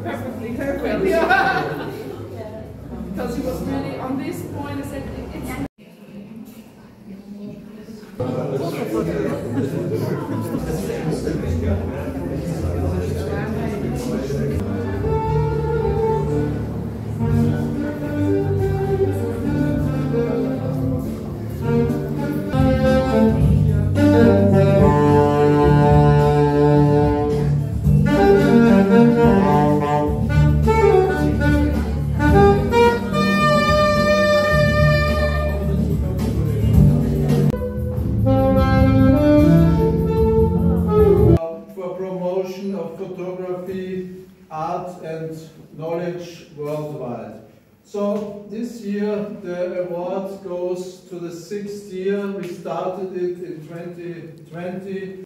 perfectly well. Yeah. Because he was really on this point. I said it's. Photography, art and knowledge worldwide. So this year the award goes to the 6th year. We started it in 2020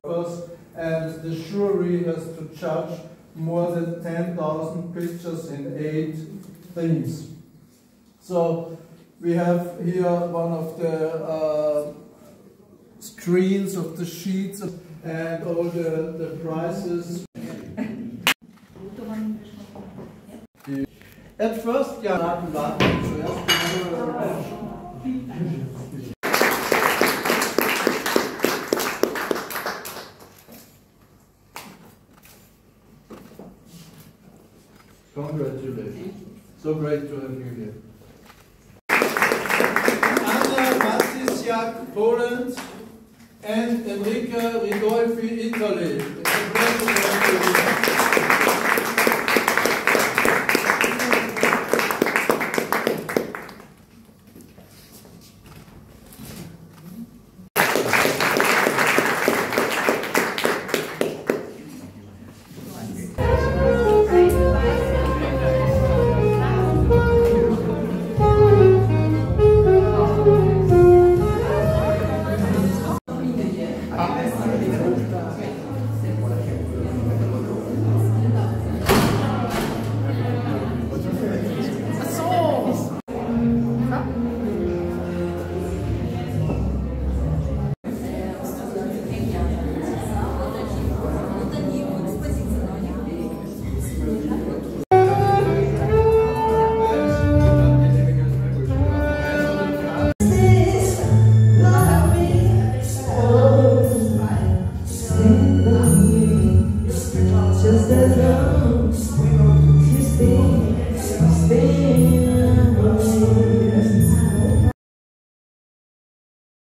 and the jury has to judge more than 10,000 pictures in 8 themes. So we have here one of the screens of the sheets and all the prizes. At first, ja, warten zuerst. Congratulations. So great to have you here. Anna, Poland, and Enrica Ridolfi, Italy. It's a pleasure to have you here.